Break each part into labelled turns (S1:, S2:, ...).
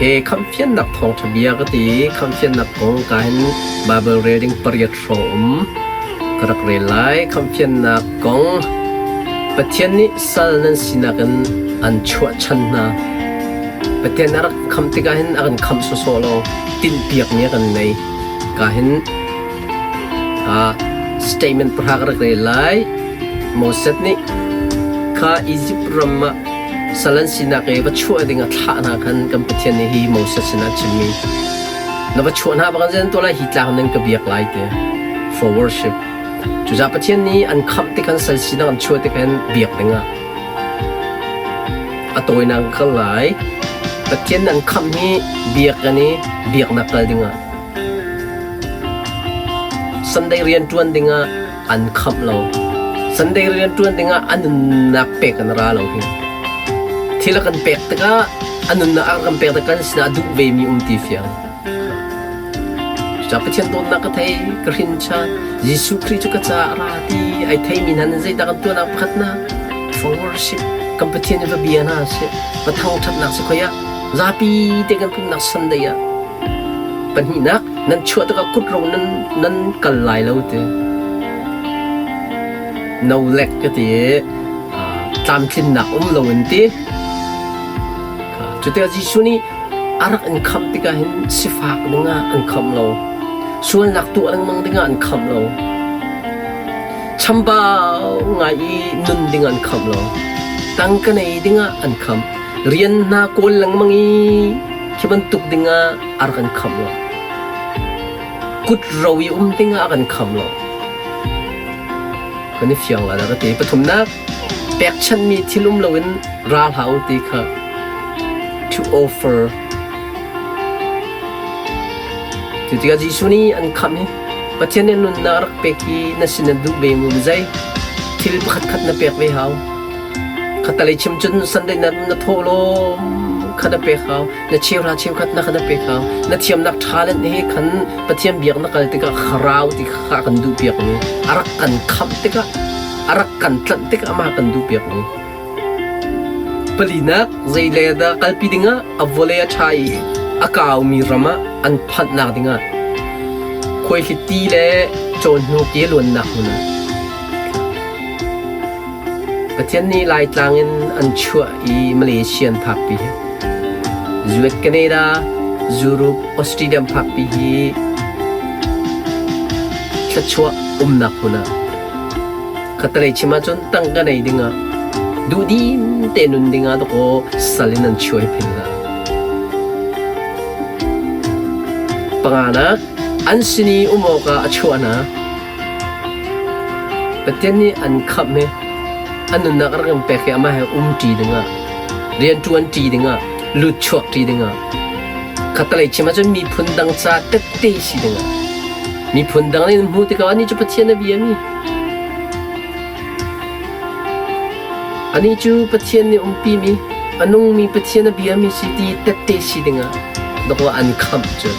S1: เคคำเพียนนักทองทะเบียก็ตีคำเพียนนักกองการบาเบอร์เรดิงปริยัติสมกระเรไลคำเพียนนักกองประเทศนี้สัลนันสินักันอันชัวชันนะประเทศนั้นคำที่การเห็นอันคำโซโลตินเปียกเนี้ยกันในการเห็นstatement พระกระเรไลโมเสสนี้ข้าอียิปต์รำมาสลันสินักเอวัชชัวดิ่งท่านักันกันประเทศนี้ฮีโมเสสนักชิมีนับวัชชัวน่าบางเรื่องตัวละฮิตลาคนนึงก็เบียกไล่เตะ for worship จุดจากประเทศนี้อันคำที่กันสลันสินักอันชัวที่กันเบียกดิ่งตัวนังก็ไล่ประเทศนั้นคำนี้เบียกกันนี้เบียกนักเลยดิ่งสันได้เรียนจวนดิ่งอันคำเราสันได้เรียนจวนดิ่งอันนักเป็กกันราเราที่ละกันเป็กแต่ก็อันนั้นนักกันเป็กแต่กันสนาดูเวมีตีเฟียงจากประเทศตัวนักก็ไทยกระหินชายิสุคริสต์ก็จะราดีไอไทยมีนั้นใจตะกันตัวนักพัฒนา for worship กัมพูชาเนี่ยเบียนาเสียปะทองทับนักสุขยะราปีเด็กันพวกนักสันได้ยะปัญหานักนั้นชัวตะก็กุดเรานั้นกันหลายแล้วเต้นาวเล็กก็เต้ตามที่นักเราเห็นเต้จุดที่อาจิสุนี่อารักอันคำที่ก็เห็นสิฟากนึงอันคำเราส่วนนักตัวอันมังดึงอันคำเราชัมบาไงนุ่นดึงอันคำเราตั้งกันไอ้ดึงอันคำเรียนนักโกลลังมังอีที่บรรทุกดึงอารักอันคำเรากุดเราอยู่ดึงอันคำเราคนนี้เฟียงละก็ตีปฐมนักแปกชันมีที่ลุ่มเราเห็นราหาวตีค่ะto offer จุดที่อาจิสุนี่อันคำนี้ประเทศนี้นุ่นนารักเป็กีนั่นสินัดดูเบมุมใจที่บัดขัดนับเป็กไปหาวขัดตะเลยชิมจนสันได้นัดนัดโทโลขัดนับเป็กหาวนัดเชี่ยวราเชี่ยวขัดนักขัดนับเป็กหาวนัดเทียมนักทาเลนต์นี้ขันประเทศเบียกนักอะไรที่ก็ขราวที่ข้ากันดูเบียกนี้อารักกันคำที่ก็อารักกันตันที่ก็มากันดูเบียกนี้Pelinak zaileda kalpi dinga avolea chai akau mi rama an phat nak dinga khoi hiti le chon no ke lon nak huna pathian ni lai tlangin an chua I Malaysian phak pi US Canada Europe Australia phak pi hi chachua nak huna khatalai chima chon tang ka nei dingaดูดีเต้นนุ่นดิ่งตัวก็สั่งนั่นช่วยพิลาปังอานะอันสินีอุโมกะช่วยนะประเทศนี้อันขับเมอันนั้นนักเรียนเปกมาให้จีดิ่งเรียนจวนจีดิ่งลุดชัวจีดิ่งขัดอะไรชิมาจนมีพันดังซาเตเตสิดิ่งมีพันดังนี่มูติกาอันนี้จะประเทศนั้นเบียมีอันนี้จูประเทศนี้ปีมีอันนู้นมีประเทศนั้นเบียมีสิที่เตเตสิดิ่งดอกว่าอันคำจู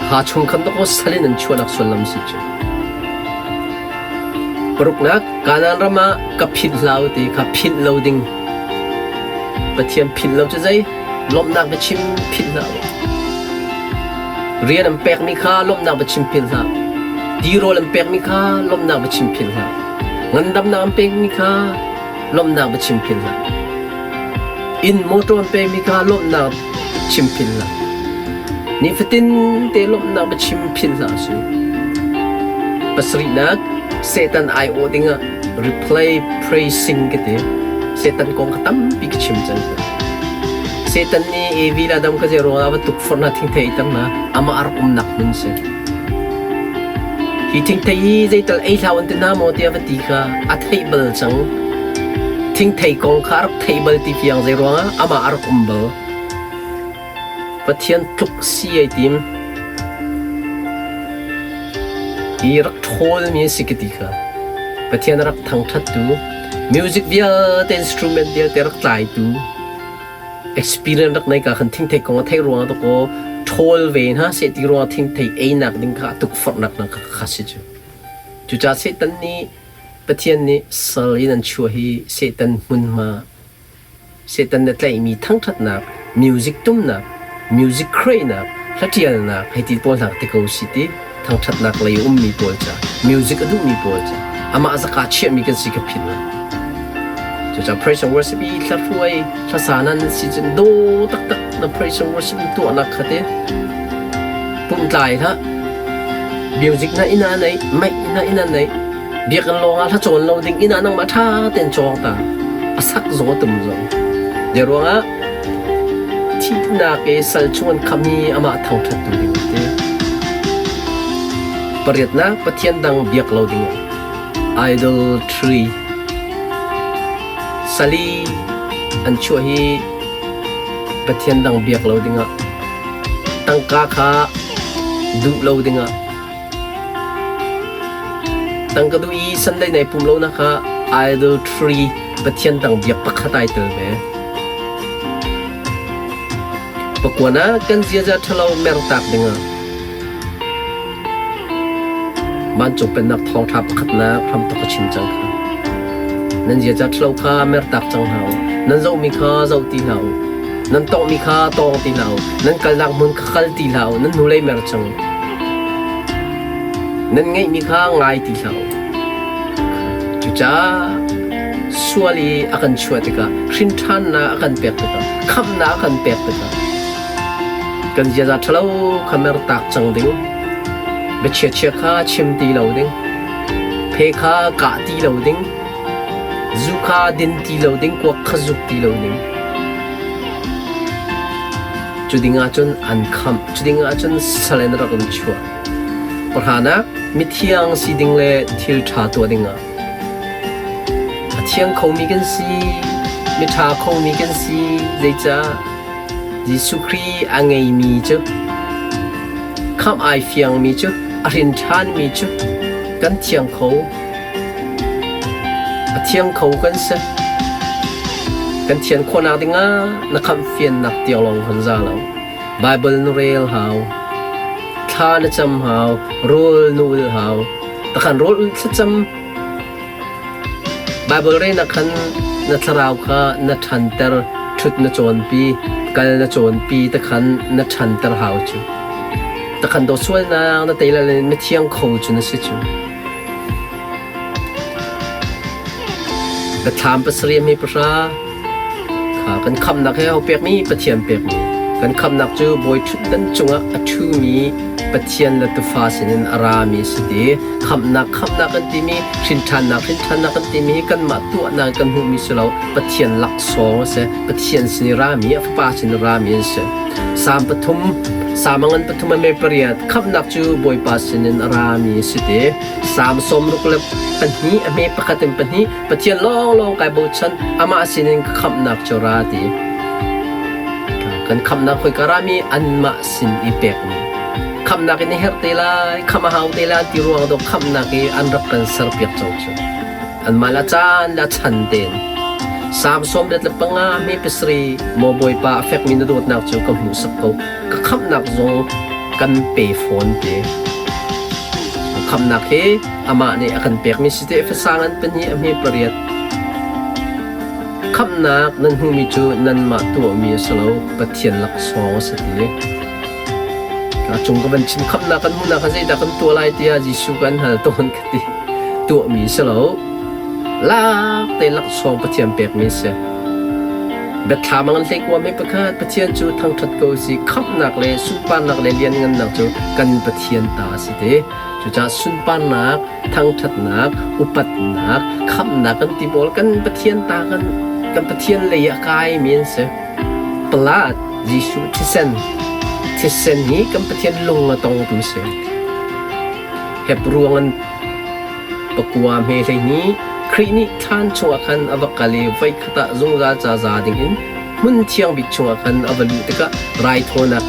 S1: หาชงคันดอกว่าสลินันชวนนักส่วนลำสิจูปรุกนักการนั้นรามากับพิลลาวตีกับพิลลาวดิ่งประเทศพิลลาวจะใจลมนักไปชิมพิลลาวเรียนอันเป็กมีค่าลมนักไปชิมพิลลาวดีโรลอันเป็กมีค่าลมนักไปชิมพิลลาวเงินดำน้ำเป็กมีค่าลมนักไปชิมพิลละอินมอเตอร์เป็นมีค่าลมนักชิมพิลละนี่ฟิตินเตลมนักไปชิมพิลละสิปัสรินักเซตันไอโอดิงะ replay praising กันเดเซตันกงขตั้มปีกชิมจังเซตันนี่เอวิลาดำก็จะรอว่าตุกฟอร์นัทิ้งเทตั้งนะอามาอารุมนักมันเสฮิทิ้งเทยใจตัลไอลาวันตินาโมเดียวัติกาอัฐิเบลจังทิ้งเทยกองคาร์เทเบลที่เพียงใจรวงอามาอารุมเบลประเทศทุกสีไอติมอีรักโทลมีสิกติกาประเทศรักทั้งทัดดูมิวสิกเดียร์อินสตรูเมนต์เดียร์รักหลายดู experience รักในการทิ้งเทยกองเทยรวงตัวก็โทลเวนฮะเสติรวงทิ้งเทยเอนักดิ้งข้าตุกฝักนักข้าสิจูจุจ้าเสตันนี้ประเทศนี้สลินันช่วยเสตันมุนมาเสตันนั่นแหละมีทั้งทัดนัก music tum na music crane na latial na heti pol nak te ko city thang that nak lei mi pol cha music adu mi pol cha ama azaka che mi kan sikapin na cha praise and worship i thlatuai thasanan season do tak tak na praise and worship tu anak khate pum tlai tha music na ina nei mai ina nei biakan longa tha chon lo ding ina nang ma tha ten chong ta asak zo tum zo deronga thi na ke sal chuan khami ama thang that tu ding te pariat na pathian dang biak lo ding idol tree sali an chu hi pathian dang biak lo dinga tangka kha du lo dinga tangka du i sandai nei pum lo na kha idol tree pathian dang biak pakhatai tel be pakwana kan zia ja thalo mer tak dinga man chu pen nak thong thap khatna pham to chin chang kha nan zia ja thlo kha mer tak chang hau nan zo mi kha zo ti hau nan to mi kha tong ti hau nan kal lang mun kha khal ti hau nan nu lei mer chang nan ngai mi kha ngai ti hau chu cha suali akan chuatika hrin than na akan pek ta kham na akan pek ta kan zia ja thlo kha mer tak chang ding be che kha chim ti lo ding phe kha ka ti lo ding zu kha din ti lo ding ko khazuk ti lo ding chudinga chun an kham chudinga chun salen ra kon chua parhana mithiang si ding le thil tha to dinga athiang khau mi kan si mitha khau mi kan si zecha jisu khri angai mi chu kham ai fiang mi chu arin than mi chu kan thiang khau thiang khâu kan se kan thian khona dinga na kham fian nak tiang long hon za lo bible nu rel hau tha na cham hau rol nu hau ta khan rol cham bible re na khan na tharau kha na than ter thut na chon pi kal na chon pi ta khan na than ter hau chu ta khan do sual na teila na thiang khâu chu na se chuกระทำประเสริฐมีประชาขากันคำนักให้เอาเปียกมีประเทียนเปียกมีกันคำนักจูบอยชุดดันจงอัตุมีประเทียนละตุฟาสินอารามีสติคำนักกันที่มีชินทันนักกันที่มีกันมาตัวนักกันหูมีสลาวประเทียนหลักสองเสประเทียนสินรามีฟาสินรามีเสสามปฐมสามังปฐมเมปริยัดคำนักจูบอยปาสินอารามีสติสามสมรุกเล็บปัญหีอเมปะคัติมปัญหีปะเทียนลองกายบุชันอามาสินินคำนักจราดีกันคำนักคุยการามีอันมาสินอีเปกมีคำนักนี่เฮร์เตลาคำหาวเตลาที่รวงดอกคำนักอันรักกันสร์เปียกจงชอันมาละจานละชันเดนสามสมเด็จละปังอาเมปสรีโมบอยปาเฟกมินดูดนักจูกับหูสักเขาก็คำนักจงกันเปย์ฟอนเดคำนักเฮอามาเนี่ยกันเปียกมีสิทธิ์ภาษาอันเป็นยี่มีประโยชน์คำนักนั้นหูมีจูนั้นมาตัวมีสโลปะเทียนหลักสองสติการจงก็เป็นชิมคำนักกันหูนักกันใจแต่กันตัวลายเตียจิสุกันหาตัวกันติตัวมีสโลลักแต่หลักสองปะเทียนเปียกมีเสเบ็ดถามันเล็กว่าไม่ประคาดปะเทียนจูทางทัดโกสิคำนักเลยสุปานนักเลยเลียนเงินนักจูกันปะเทียนตาสิเดจูจะสุนปานนักทางทัดนักอุปัตนักคำนักกันตีบอลกันปะเทียนตากันปะเทียนเลยกายมีเสปลาดยิสุทิเซนนี้กันปะเทียนลงมาตรงตัวเสเห็บรวงกันปะกวามเฮเลยนี้ครีนิท่านช่วงคันอวกาลีไฟขตะจงจาดิ่งอินมุนเทียงบิดช่วงคันอวลุติกะไรโทนัก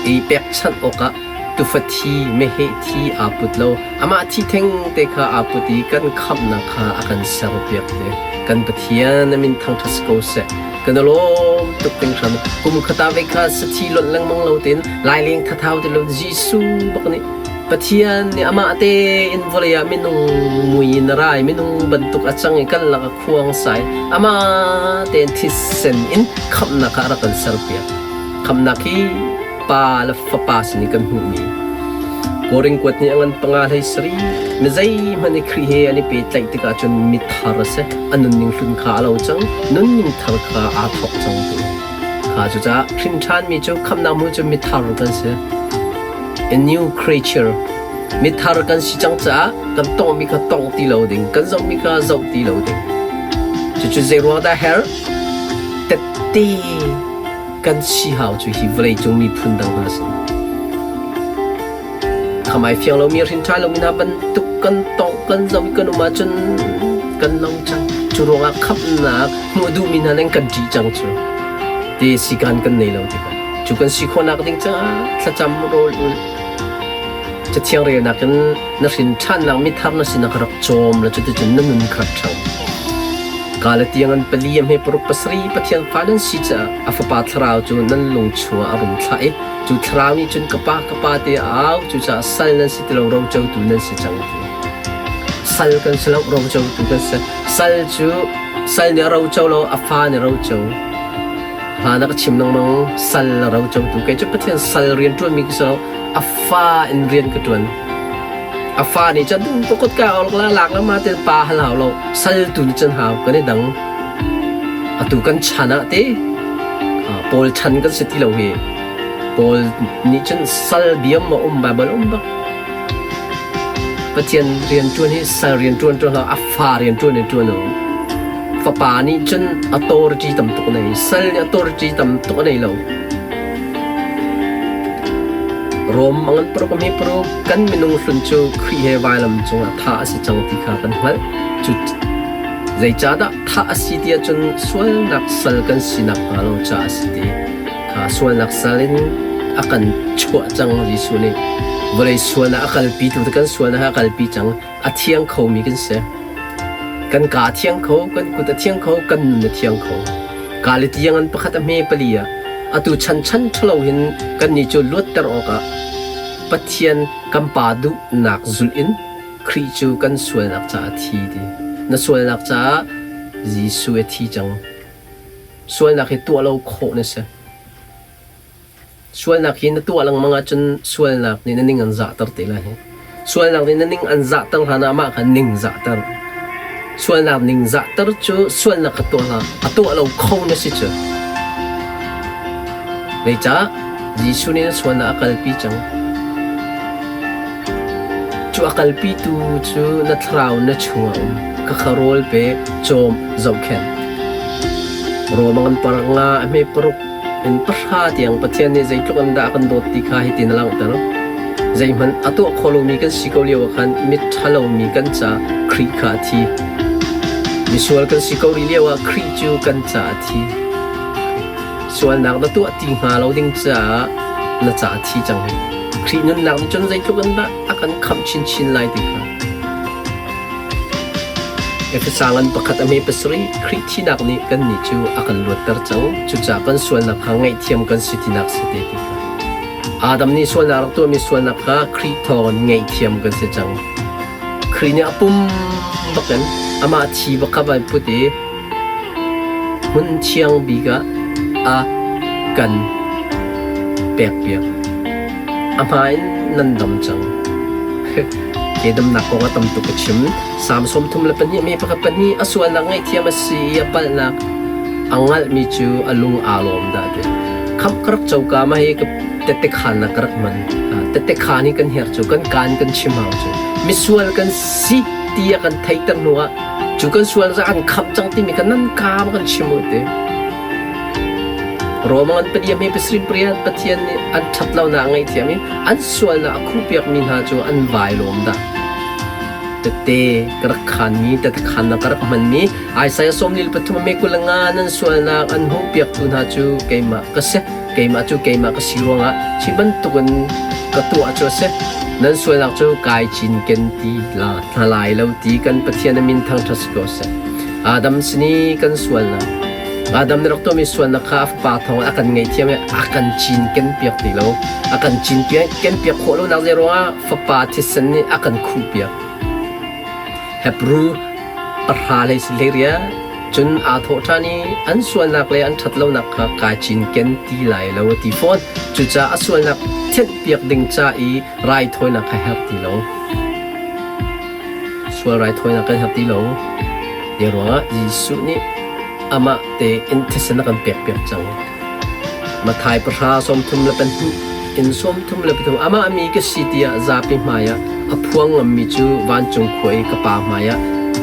S1: อีเป็กชันโอกะตุฟัทีเมเหทีอาปุตโลอามาที่เทงเตคาอาปุติกันคำนักขาอากันเซรเปียกเดกันปะเทียนมินทางทัสโกเซกันโลมตุกเป็นคำกุมขตาเวคาสตีหล่นลังมังโลตินลายเลียงทัดเท้าเดลจิสูบักนี้ปะเทียนนี่อามาเตอินวลยามินุมุยนรายมินุบรรทุกอัจังกันลักควงใส่อามาเตนทิเซนอินคำนักขาอากันเซรเปียก คำนักที่ปาและฟ้าปาสนิกันหูมีกอริงกวดนี่อันปังอาให้สรีไม่ใจมันครีเฮอันนี้เป็นใจติกาจนมิทาร์เสอันนั้นนิ่งฝุ่นขาเราจังนั้นนิ่งทาร์ขาอาทอกจังตัวข้าจะจะพิมพ์ชันมีจูคำนามจูมิทาร์กันเส a new creature มิทาร์กันสิจังจ้ากันต้องมีกันต้องตีเราดิ่งกันจะมีกันจะตีเราดิ่งจะเจอรัวได้เฮร์แต่ตีกันสิหาวจูฮิวเลยจงมีพุ่นดังนั้นสิทำไมเพียงเรามีรินชายเรามีนับบันทุกกันต้องกันจะมีกันมาจนกันลงจังจูรองขับนักมัวดูมีนั่นกันจีจังจูเดี๋ยวสิกันกันในเราดีกันจูกันสิคนนักดิ่งจ้าถ้าจำโรลจะเที่ยงเรียนนักกันนักรินชายนักมิทาร์นักสินักรักโจมแล้วจะจะนั่นนุ่นครับจังกาลที่ยังเป็นเลี้ยงให้ปรุปสรีปะเทียนฟ้านั้นสิจะอาฟปาทราวจูนั่นลงชัวอารมณ์ไทยจูทราวนี้จนกปาเดียวจูจะสัลนั้นสิที่เราเราเจ้าตัวนั้นสิจังตัวสัลกันสิเราเราเจ้าตัวกันสิสัลจูสัลเนี่ยเราเจ้าเราอาฟ้าเนี่ยเราเจ้าหานักชิมน้องสัลเราเจ้าตัวกันจะปะเทียนสัลเรียนจวนมีก็สิเราอาฟ้าเรียนก็จวนอาฟ้านี่จะปกติก็ออกหลักแล้วมาเดินป่าหาเราสัลตุนจันหาวก็ได้ดังตุกันชนะเต้ปอลชันกันสิที่เราเฮปอลนี่จันสัลเบียมมาบาบลบักปะเทียนเรียนจวนให้สัลเรียนจวนเราอาฟ้าเรียนจวนในจวนเราฟ้าป่านี่จันอัตโตรจีต่ำตกในสัลอัตโตรจีต่ำตกในเรารวมอันปรกมีปรกกันมินุงสุนจูครีเฮวายลำจงท่าสิจังติขากันหัวจุดใจจ้าดท่าสิเดียจนส่วนนักสัลกันสินักอาโลจ้าสิเดียข้าส่วนนักสัลินอากันชั่วจังริสุนีวันนี้ส่วนนักกัลปีตุกันส่วนนักกัลปีจังอาเทียงเขามีกันเสียกันกาเทียงเขากันกุตเทียงเขากันนุ่นเทียงเขากาลิที่ยังอันประคัตเมเปลียอาตุชันทะเลหินกันนี่จูลวดตรอกะปะเทียนกัมปาดุนักจุลินครีจูกันส่วนนักจ้าทีดีนั่นส่วนนักจ้าจีสวยทีจังส่วนนักให้ตัวเราโคนี่เสียส่วนนักเห็นตัวหลังมังจนส่วนนักนี่นั่นนิ่งอันจัตร์ตีละเหส่วนนักนี่นั่นนิ่งอันจัตร์หานามากันนิ่งจัตร์ส่วนนักนิ่งจัตร์จูส่วนนักตัวละตัวเราโคนี่สิจูเลยจ้าจีสุนี่ส่วนนักอัลปีจังจูอัลปีตูจูนัทราวนัชหัวก็ขารอลเปโจมจบแค่รวมกันปรางาไม่ปรุกเป็นประชาที่ยังประเทศนี้ใจทุกอันดากันโดดที่ข้าให้ตินลังแต่ละใจมันอัตัวโคโลมีกันสิโกเลียวกันมิทฮัลโลมีกันจ้าครีขาทีมิส่วนกันสิโกเลียวครีจูกันจ้าทีส่วนนักตัวที่หาเราดิ้งจ้าน่าจะที่จังครีนั่นนักจนใจทุกคนได้อาการคำชินไล่ดีค่ะเอฟสังกันประคัตอเมริกาสรีครีที่นักนี้กันนี่จูอาการลวดตระจังจุดจากกันส่วนนักหางไอเทียมกันสิที่นักเสด็จดีค่ะอาดัมนี่ส่วนนักตัวมีส่วนนักค่ะครีทอนไงเทียมกันสิจังครีเนี่ยปุ่มบักกันอามาชีบักขับไปพุทธิหุ่นเชียงบีกะอากันเปียกอามาอินนันดำจังเกดมนักก็ต้องตุกชิมสามสมทุมละปนีมีประกันนี้อส่วนนักไงที่มาสีปัลนักอังลมีจูอลุงอารมณ์ได้คำกระจกมาให้กับเตะขานักรักมันเตะขานี่กันเหี่ยจูกันการกันชิมเอาจูมิส่วนกันสีที่กันไทยตั้งนัวจูกันส่วนจะกันคำจังที่มีกันนั่นกามกันชิมเอาเตรวมกันเป็นยังมีเป็นสิ่งเปลี่ยนปฏิญาณอันชัดเราหนังไงที่มีอันส่วนนักคู่เปียกมีหาจูอันวายลมได้แต่กระขันนี้แต่ขันนักกระมันนี้ไอ้สายสมนิลปฐมเมกุลงานันส่วนนักอันหูเปียกตุนหาจูเกยมาก็เสเกยมาจูเกยมาก็สิรวงอ่ะชิบันตุกันก็ตัวจูเสนั่นส่วนนักจูกายจินกันตีลาทลายเราตีกันปฏิญาณมินทางทัศก็เสอาดัมสนีกันส่วนนักอาดัมนี่รักตัวมีส่วนนักข้าฟปาทองอากันไงเทียมอากันจินกันเปียกตีเราอากันจินเปียกกันเปียกโคโลนักเจรัวฟปาที่สันนี่อากันคู่เปียกเฮบรูปราเลสเลเรีย จนอาโททานีอันส่วนหนักเลยอันทัดเราหนักค่ะกาจินเกนตีไหลแล้วตีฟอนจุดจะอันส่วนหนักเช่นเปียกดิ่งจ้าอีไรถอยหนักให้ฮับตีเราส่วนไรถอยหนักให้ฮับตีเราเดี๋ยวว่ายิสุนี่อามาเตอินเทสนักกันเปียกจังมาถ่ายประชาสมทุมแล้วเป็นอินสมทุมแล้วเป็นอามามีก็สิทธิ์อาจะเป็นมายาอพวงมีจูวันจงควยกับปามายา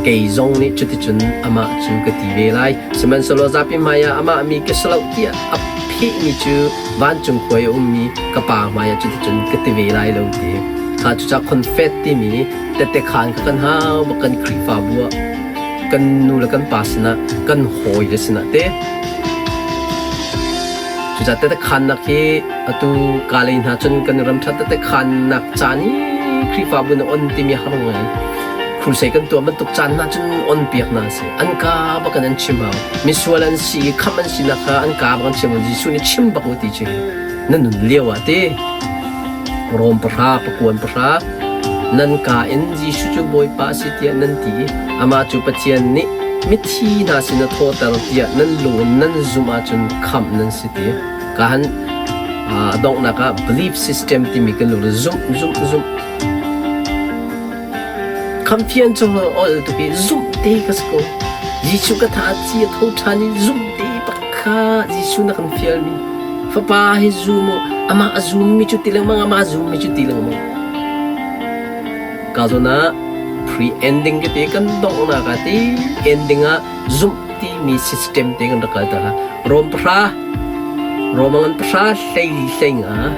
S1: เกยจงนี่จุดจุนอามาจูกตีเวลัยสมัยสโลจะเป็นมายาอามามีก็สลาวที่อภิมีจูวันจงควยมีกับปามายาจุดจุนกตีเวลัยเราดีข้าจุดจะคอนเฟตที่มีแต่ขานกันหาบักันครีฟาบัวกันนูและกันปาสนะกันหอยเลยสินะเต้จุดจะแต่ขันนักที่ตัวกาลินหาจนกันรำชัดแต่ขันนักจานี่ครีฟาบุนอนที่มีหางไงครูใส่กันตัวมันตกจานน่าจนอนเปียกน่าสิอันกาบักันอันชิมเอามิสวลันสีคำมันสินะคะอันกาบักันชิมเอาจิสุนี่ชิมบักวติจินั่นนุ่นเลี้ยวอ่ะเต้รวมประชาประกวนประชานั่นกาเอ็นจิสุจูบอยป้าสิเตียนั่นตีอามาจูปะเทียนนี่มิทีน่าสินะโทษแต่เราเตียนั่นลุนนั่นซุมาจนคำนั่นสิเตียการดองนักbelief system ที่มีกันลุนซุมคำเพียนจงเอาตัวไปซุมเตะกันสกุลยิสุกท่าที่ทุกท่านี่ซุมเตะปักข้ายิสุนักคำเพียนมีฟ้าป่าให้ซุมอามาซุมมีจุดที่เรื่องมั้งอามาซุมมีจุดที่เรื่องมั้งKazona pre-ending kita kan dong na kati ending a zoom ti mi system te kan rakata romangan pra sei a